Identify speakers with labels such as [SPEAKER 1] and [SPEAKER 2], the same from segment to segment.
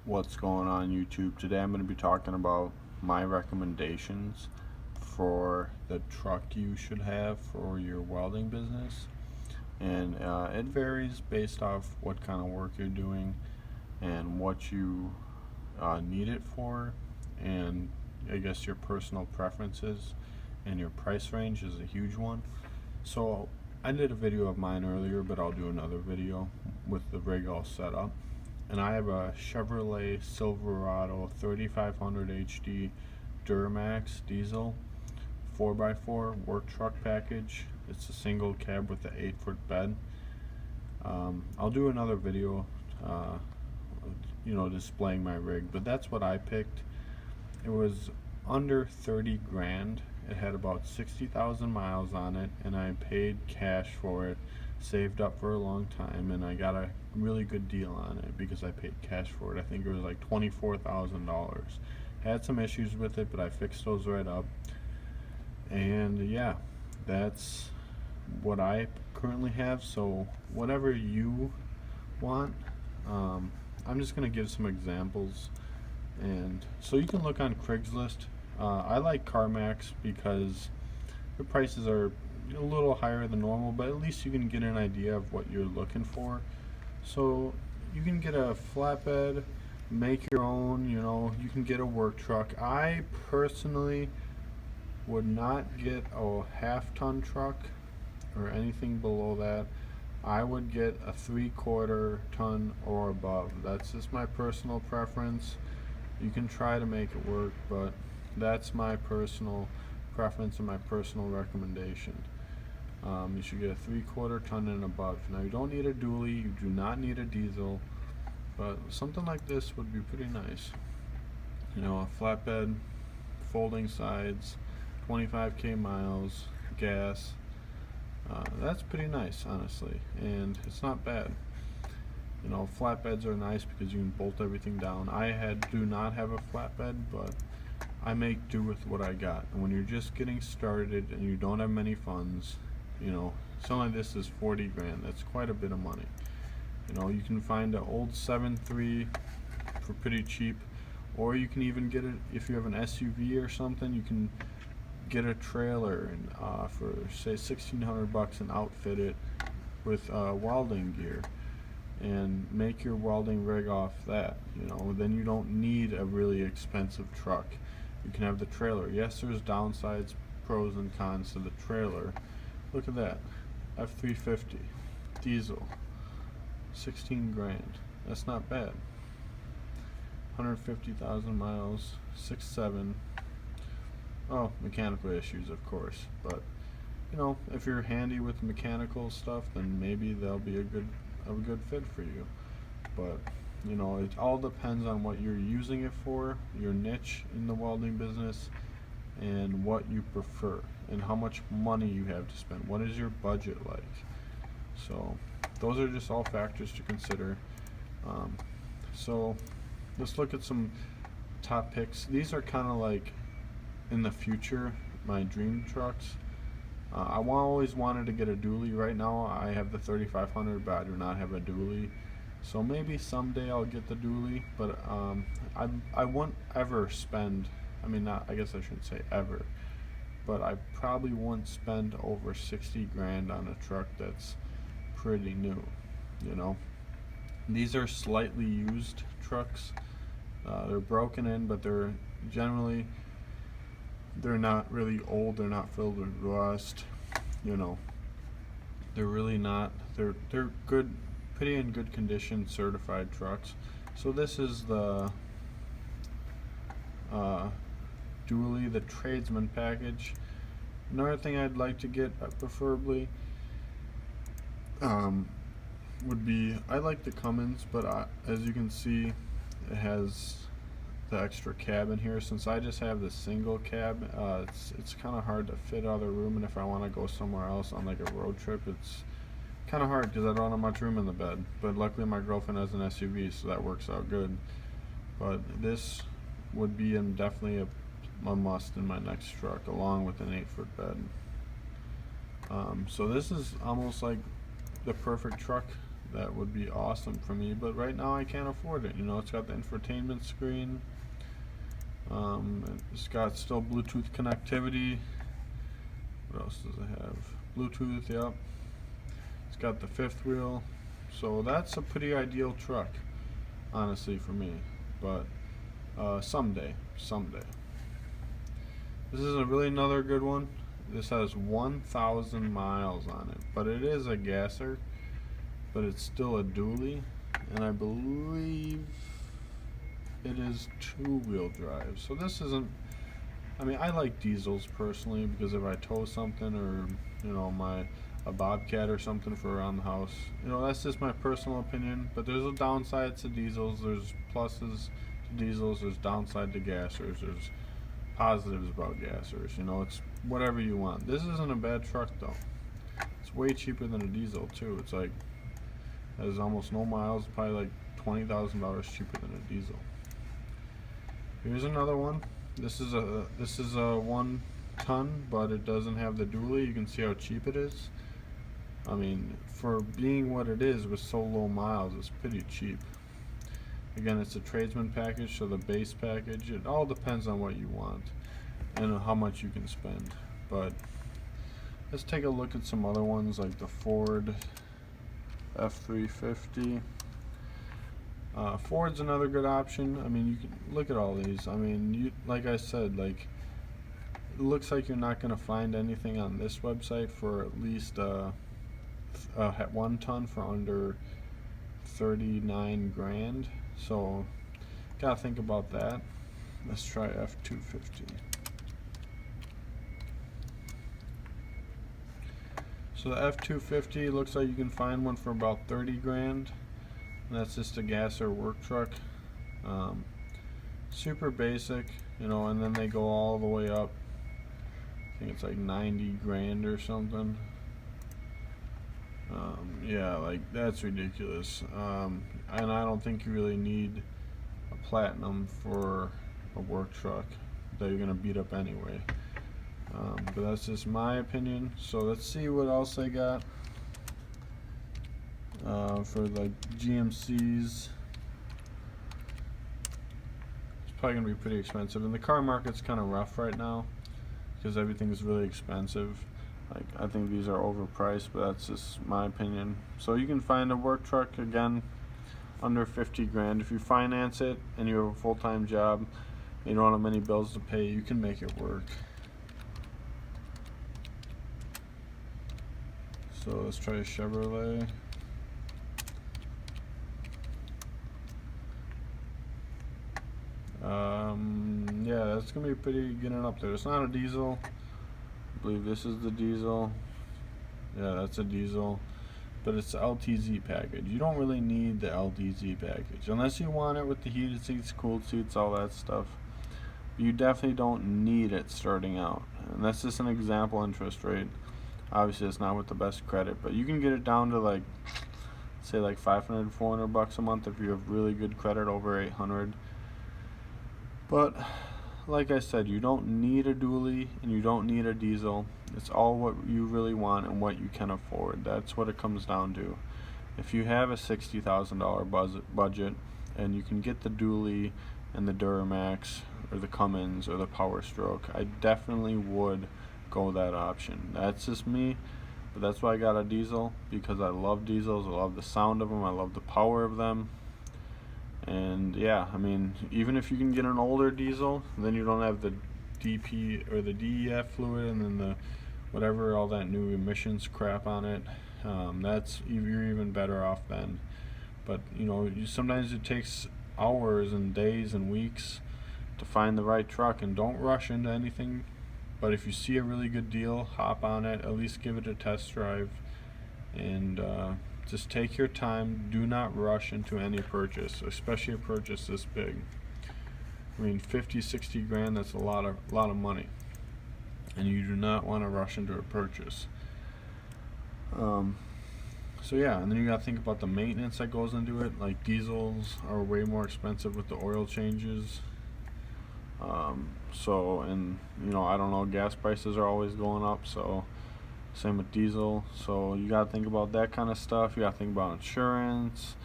[SPEAKER 1] What's going on YouTube? Today I'm going to be talking about my recommendations for the truck you should have for your welding business, and it varies based off what kind of work you're doing and what you need it for, and I guess your personal preferences, and your price range is a huge one. So I did a video of mine earlier, but I'll do another video with the rig all set up. And I have a Chevrolet Silverado 3500 HD Duramax diesel 4x4 work truck package. It's a single cab with an 8-foot bed. I'll do another video displaying my rig, but that's what I picked. It was under 30 grand. It had about 60,000 miles on it, and I paid cash for it, saved up for a long time, and I got a really good deal on it because I paid cash for it. I think it was like $24,000. Had some issues with it, but I fixed those right up. And yeah, that's what I currently have. So whatever you want, I'm just gonna give some examples, and so you can look on Craigslist. I like CarMax because the prices are a little higher than normal, but at least you can get an idea of what you're looking for. So you can get a flatbed, make your own, you can get a work truck. I personally would not get a half-ton truck or anything below that. I would get a 3/4 ton or above. That's just my personal preference. You can try to make it work, but that's my personal preference and my personal recommendation. You should get a 3/4 ton and above. Now you don't need a dually, you do not need a diesel, but something like this would be pretty nice. A flatbed, folding sides, 25k miles, gas. That's pretty nice, honestly, and it's not bad. Flatbeds are nice because you can bolt everything down. Do not have a flatbed, but I make do with what I got. And when you're just getting started and you don't have many funds, something like this is 40 grand. That's quite a bit of money. You can find an old 7.3 for pretty cheap, or you can even get it if you have an SUV or something. You can get a trailer and for say $1,600 and outfit it with welding gear and make your welding rig off that. Then you don't need a really expensive truck. You can have the trailer. Yes, there's downsides, pros and cons to the trailer. Look at that, F350 diesel, 16 grand. That's not bad. 150,000 miles, 6.7. Oh, mechanical issues, of course, but if you're handy with mechanical stuff, then maybe they'll be a good fit for you. But it all depends on what you're using it for, your niche in the welding business, and what you prefer, and how much money you have to spend. What is your budget like? So those are just all factors to consider. So let's look at some top picks. These are kind of like in the future, my dream trucks. I always wanted to get a dually. Right now I have the 3500, but I do not have a dually. So maybe someday I'll get the dually, but I won't ever spend, I guess I shouldn't say ever, but I probably won't spend over 60 grand on a truck that's pretty new. These are slightly used trucks. They're broken in, but they're not really old. They're not filled with rust. They're really not. They're good, pretty in good condition, certified trucks. So this is the dually, the tradesman package. Another thing I'd like to get, preferably, would be, I like the Cummins, but as you can see, it has the extra cab in here. Since I just have the single cab, it's kind of hard to fit other room, and if I want to go somewhere else on like a road trip, it's kind of hard because I don't have much room in the bed. But luckily my girlfriend has an SUV, so that works out good. But this would be definitely a must in my next truck, along with an 8-foot bed. So this is almost like the perfect truck that would be awesome for me, but right now I can't afford it. You know, it's got the infotainment screen. It's got still Bluetooth connectivity. What else does it have? Bluetooth, yep. It's got the fifth wheel. So that's a pretty ideal truck, honestly, for me. But someday. This is really another good one. This has 1,000 miles on it, but it is a gasser, but it's still a dually, and I believe it is two-wheel drive. So this isn't, I mean, I like diesels personally, because if I tow something, or you know, a bobcat or something for around the house, you know, that's just my personal opinion. But there's a downside to diesels, there's pluses to diesels, there's downside to gassers, there's positives about gassers. You know, it's whatever you want. This isn't a bad truck though. It's way cheaper than a diesel too. It's like, has almost no miles, probably like $20,000 cheaper than a diesel. Here's another one. This is a 1 ton, but it doesn't have the dually. You can see how cheap it is. I mean, for being what it is with so low miles, it's pretty cheap. Again, it's a tradesman package, so the base package, it all depends on what you want and how much you can spend. But let's take a look at some other ones, like the Ford F-350. Ford's another good option. I mean, you can look at all these. I mean, like I said, like, it looks like you're not going to find anything on this website for at least 1 ton for under 39 grand. So gotta think about that. Let's try F-250. So the F-250 looks like you can find one for about 30 grand. And that's just a gasser work truck. Super basic, you know, and then they go all the way up. I think it's like 90 grand or something. Yeah, like, that's ridiculous. And I don't think you really need a platinum for a work truck that you're gonna beat up anyway. But that's just my opinion. So let's see what else they got for like GMCs. It's probably gonna be pretty expensive, and the car market's kind of rough right now because everything's really expensive. Like, I think these are overpriced, but that's just my opinion. So you can find a work truck, again, under 50 grand. If you finance it and you have a full-time job and you don't have many bills to pay, you can make it work. So let's try a Chevrolet. Yeah, that's gonna be pretty getting up there. It's not a diesel. I believe this is the diesel. Yeah, that's a diesel, but it's the LTZ package. You don't really need the LTZ package unless you want it with the heated seats, cooled seats, all that stuff. You definitely don't need it starting out, and that's just an example interest rate. Obviously it's not with the best credit, but you can get it down to, like, say like 500, 400 bucks a month if you have really good credit, over 800. But like I said, you don't need a dually and you don't need a diesel. It's all what you really want and what you can afford. That's what it comes down to. If you have a $60,000 budget and you can get the dually and the Duramax or the Cummins or the Power Stroke, I definitely would go that option. That's just me, but that's why I got a diesel, because I love diesels. I love the sound of them. I love the power of them. And yeah, I mean, even if you can get an older diesel, then you don't have the DP or the DEF fluid and then the whatever, all that new emissions crap on it. You're even better off then. But you know, sometimes it takes hours and days and weeks to find the right truck, and don't rush into anything. But if you see a really good deal, hop on it, at least give it a test drive, and just take your time. Do not rush into any purchase, especially a purchase this big. I mean, 50, 60 grand, that's a lot of money, and you do not want to rush into a purchase. So yeah, and then you got to think about the maintenance that goes into it. Like, diesels are way more expensive with the oil changes. And you know, I don't know, gas prices are always going up, so Same with diesel. So you gotta think about that kind of stuff. You gotta think about insurance.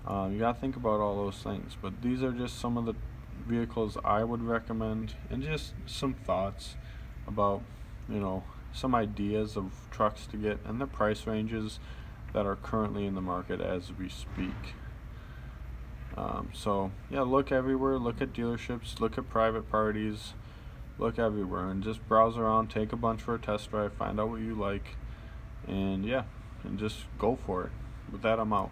[SPEAKER 1] You gotta think about all those things. But these are just some of the vehicles I would recommend, and just some thoughts about, some ideas of trucks to get and the price ranges that are currently in the market as we speak. So yeah, look everywhere, look at dealerships, look at private parties, look everywhere, and just browse around, take a bunch for a test drive, find out what you like, and yeah, and just go for it. With that, I'm out.